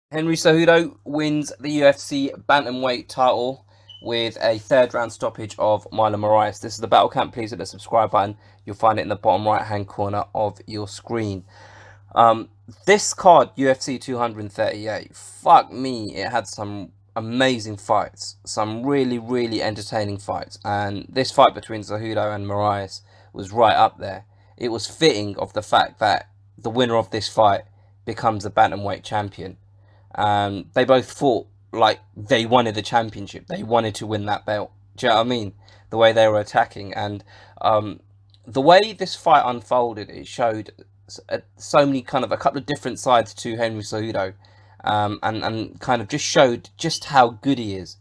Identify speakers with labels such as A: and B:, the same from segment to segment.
A: Henry Cejudo wins the UFC Bantamweight title with a third round stoppage of Marlon Moraes. This is the battle camp. Please hit the subscribe button. You'll find it in the bottom right hand corner of your screen. Um, this card, UFC 238, fuck me, it had some amazing fights, some really, really entertaining fights, and this fight between Cejudo and Moraes was right up there. It was fitting of the fact that the winner of this fight becomes the bantamweight champion. They both fought like they wanted the championship. They wanted to win that belt. Do you know what I mean? The way they were attacking and um, the way this fight unfolded, it showed so many kind of a couple of different sides to Henry Cejudo, and kind of just showed just how good he is.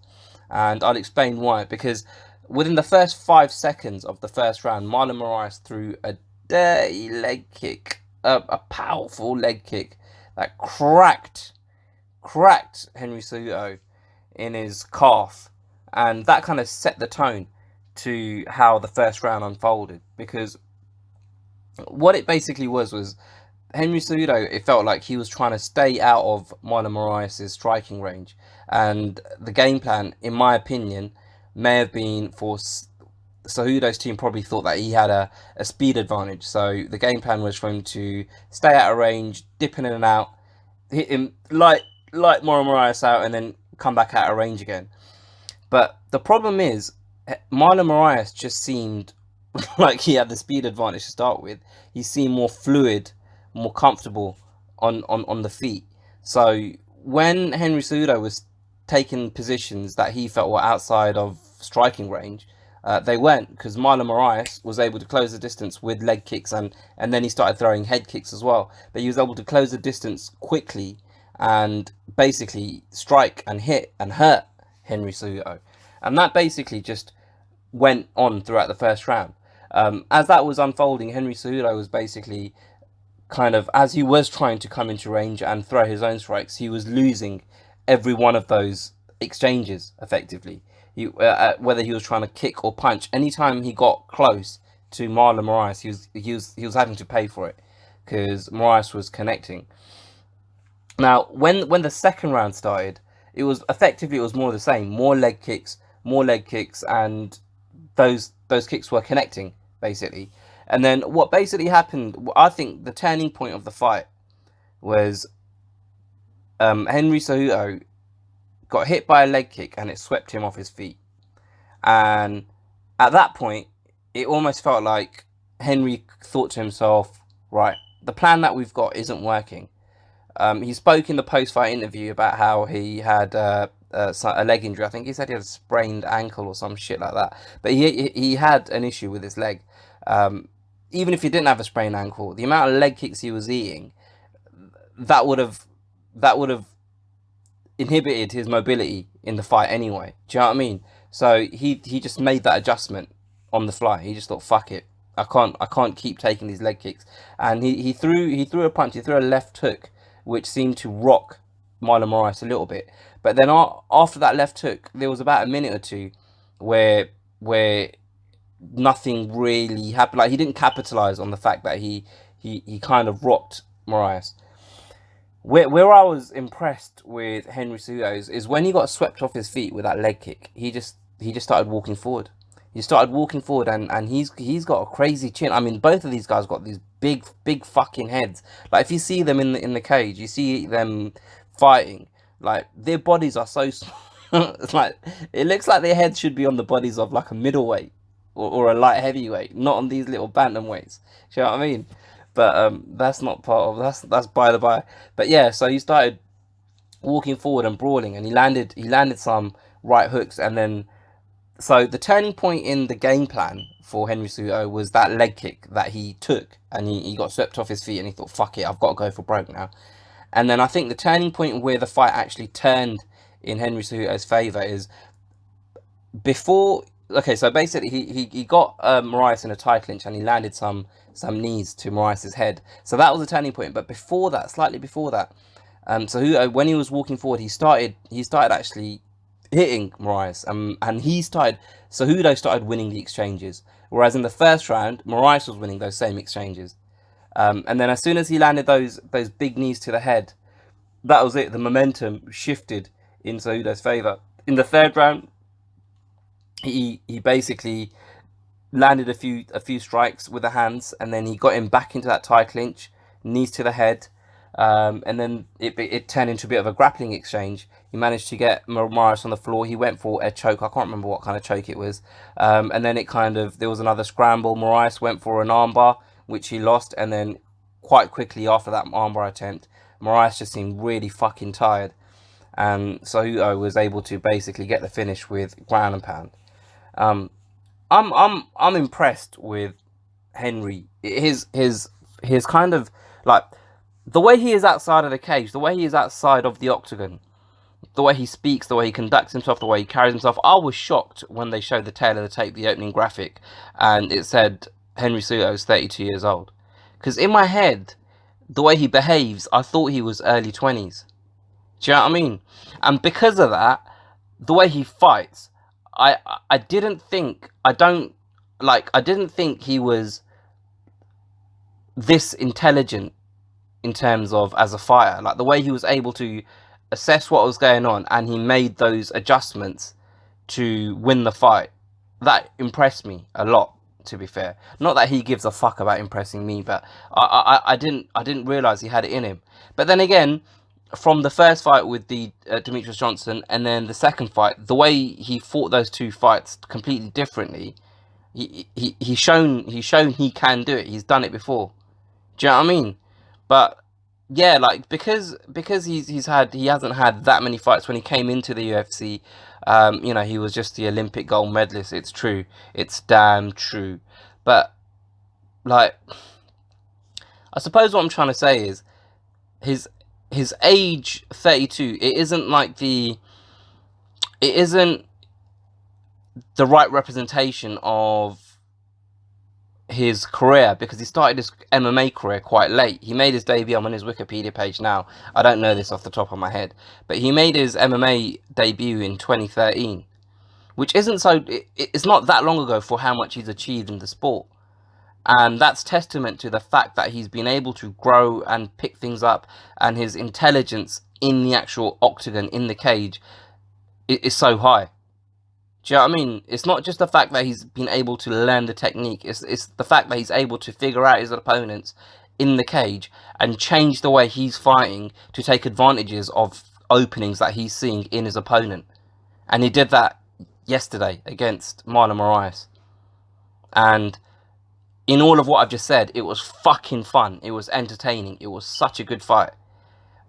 A: And I'll explain why. Because within the first 5 seconds of the first round, Marlon Moraes threw a dirty leg kick, a powerful leg kick that cracked Henry Cejudo in his calf, and that kind of set the tone to how the first round unfolded. Because what it basically was Henry Cejudo, it felt like he was trying to stay out of Marlon Moraes' striking range, and the game plan, in my opinion, may have been for Cejudo's team probably thought that he had a speed advantage. So the game plan was for him to stay out of range, dip in and out, hit him light Marlon Moraes out, and then come back out of range again. But the problem is, Marlon Moraes just seemed like he had the speed advantage to start with. He seemed more fluid, more comfortable on the feet. So when Henry Cejudo was taking positions that he felt were outside of striking range, they weren't, because Marlon Moraes was able to close the distance with leg kicks, and then he started throwing head kicks as well. But he was able to close the distance quickly and basically strike and hit and hurt Henry Cejudo. And that basically just went on throughout the first round. As that was unfolding, Henry Cejudo was basically kind of, as he was trying to come into range and throw his own strikes, he was losing every one of those exchanges effectively. Whether he was trying to kick or punch, anytime he got close to Marlon Moraes, he was having to pay for it because Moraes was connecting. Now, when the second round started, it was more the same, more leg kicks, and those kicks were connecting basically. And then what basically happened, I think the turning point of the fight was Henry Cejudo got hit by a leg kick and it swept him off his feet. And at that point, it almost felt like Henry thought to himself, right, the plan that we've got isn't working. He spoke in the post-fight interview about how he had a leg injury. I think he said he had a sprained ankle or some shit like that. But he had an issue with his leg. Even if he didn't have a sprained ankle, the amount of leg kicks he was eating, that would have inhibited his mobility in the fight anyway. Do you know what I mean? So he just made that adjustment on the fly. He just thought, fuck it. I can't keep taking these leg kicks. And he threw a punch, he threw a left hook, which seemed to rock Marlon Moraes a little bit. But then after that left hook, there was about a minute or two where nothing really happened. Like, he didn't capitalize on the fact that he kind of rocked Moraes. Where I was impressed with Henry Cejudo is when he got swept off his feet with that leg kick, he just started walking forward. He started walking forward, and he's got a crazy chin. I mean, both of these guys got these big fucking heads. Like, if you see them in the cage, you see them fighting. Like, their bodies are so small. It's like, it looks like their heads should be on the bodies of like a middleweight or a light heavyweight, not on these little bantamweights. Do you know what I mean? But that's not part of that's by the by. But yeah, so he started walking forward and brawling, and he landed some right hooks, and then so the turning point in the game plan for Henry Cejudo was that leg kick that he took, and he got swept off his feet, and he thought, fuck it, I've got to go for broke now. And then I think the turning point where the fight actually turned in Henry Cejudo's favour is before. Okay, so basically he got Moraes in a tie clinch, and he landed some knees to Moraes' head. So that was a turning point. But before that, slightly before that, so when he was walking forward, he started actually hitting Moraes, and Cejudo started winning the exchanges. Whereas in the first round, Moraes was winning those same exchanges. And then as soon as he landed those big knees to the head, that was it. The momentum shifted in Cejudo's favour. In the third round, he basically landed a few strikes with the hands, and then he got him back into that tie clinch, knees to the head, and then it turned into a bit of a grappling exchange. He managed to get Moraes on the floor. He went for a choke. I can't remember what kind of choke it was. And then there was another scramble. Moraes went for an armbar, which he lost, and then quite quickly after that armbar attempt, Moraes just seemed really fucking tired, and Cejudo was able to basically get the finish with ground and pound. Um, I'm impressed with Henry. His kind of like the way he is outside of the cage, the way he is outside of the octagon, the way he speaks, the way he conducts himself, the way he carries himself. I was shocked when they showed the tail of the tape, the opening graphic, and it said Henry Cejudo is 32 years old. Because in my head, the way he behaves, I thought he was early 20s. Do you know what I mean? And because of that, the way he fights, I didn't think he was this intelligent in terms of as a fighter. Like the way he was able to assess what was going on, and he made those adjustments to win the fight. That impressed me a lot, to be fair. Not that he gives a fuck about impressing me, but I didn't realize he had it in him. But then again, from the first fight with the Demetrius Johnson, and then the second fight, the way he fought those two fights completely differently. He's shown he can do it. He's done it before. Do you know what I mean? But yeah, like because he hasn't had that many fights. When he came into the UFC, he was just the Olympic gold medalist. It's true. It's damn true. But like, I suppose what I'm trying to say is his age, 32. It isn't the right representation of his career, because he started his MMA career quite late. He made his debut, I'm on his Wikipedia page now, I don't know this off the top of my head, but he made his MMA debut in 2013, which it's not that long ago for how much he's achieved in the sport. And that's testament to the fact that he's been able to grow and pick things up, and his intelligence in the actual octagon, in the cage, is so high. Do you know what I mean? It's not just the fact that he's been able to learn the technique. It's the fact that he's able to figure out his opponents in the cage and change the way he's fighting to take advantages of openings that he's seeing in his opponent. And he did that yesterday against Marlon Moraes. And in all of what I've just said, it was fucking fun. It was entertaining. It was such a good fight.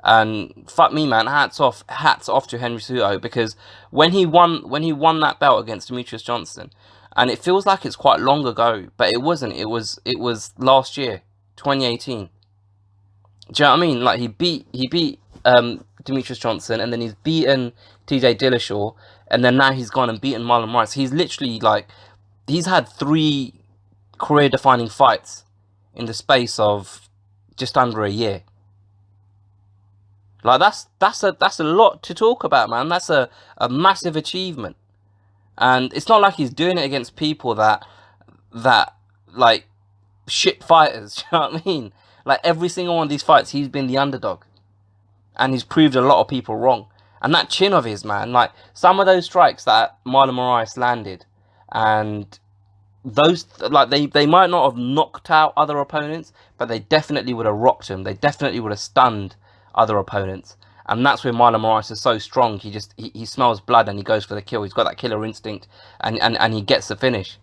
A: And fuck me, man, hats off to Henry Cejudo, because when he won that belt against Demetrius Johnson, and it feels like it's quite long ago, but it wasn't. It was last year, 2018. Do you know what I mean? Like he beat Demetrius Johnson, and then he's beaten TJ Dillashaw, and then now he's gone and beaten Marlon Moraes. He's literally he's had 3 career-defining fights in the space of just under a year. Like that's a lot to talk about, man. That's a massive achievement. And it's not like he's doing it against people that like shit fighters. Do you know what I mean? Like every single one of these fights, he's been the underdog, and he's proved a lot of people wrong. And that chin of his, man, like some of those strikes that Marlon Moraes landed, and those, like they might not have knocked out other opponents, but they definitely would have rocked him. They definitely would have stunned other opponents. And that's where Marlon Moraes is so strong. He smells blood and he goes for the kill. He's got that killer instinct, and he gets the finish.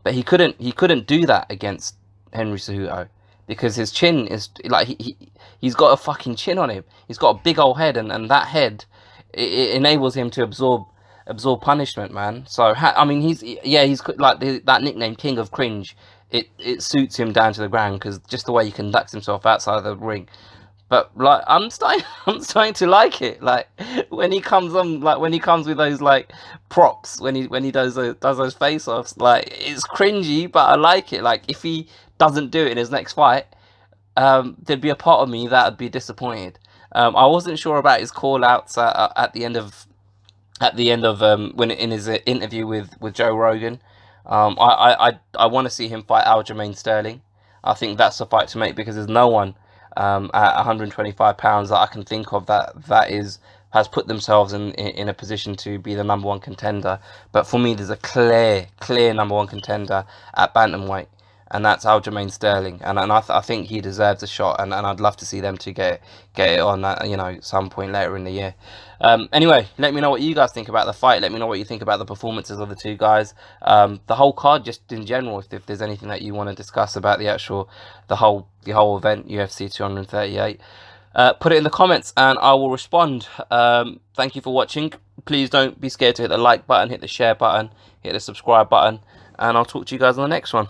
A: But he couldn't do that against Henry Cejudo, because his chin is like he's got a fucking chin on him. He's got a big old head, and that head, it enables him to absorb punishment, man. So I mean, he's like that nickname, King of Cringe. It suits him down to the ground, because just the way he conducts himself outside of the ring. But like I'm starting to like it. Like when he comes on, like when he comes with those like props, when he does those face offs, like it's cringy, but I like it. Like if he doesn't do it in his next fight, there'd be a part of me that would be disappointed. I wasn't sure about his call outs at the end of when in his interview with Joe Rogan. I want to see him fight Aljamain Sterling. I think that's the fight to make, because there's no one at 125 pounds that I can think of that has put themselves in a position to be the number one contender. But for me, there's a clear number one contender at bantamweight, and that's Aljamain Sterling, and I think he deserves a shot, and I'd love to see them to get it on that, you know, some point later in the year. Anyway, let me know what you guys think about the fight. Let me know what you think about the performances of the two guys, the whole card, just in general. If there's anything that you want to discuss about the whole event, UFC 238. Put it in the comments and I will respond. Thank you for watching. Please don't be scared to hit the like button, hit the share button, hit the subscribe button, and I'll talk to you guys on the next one.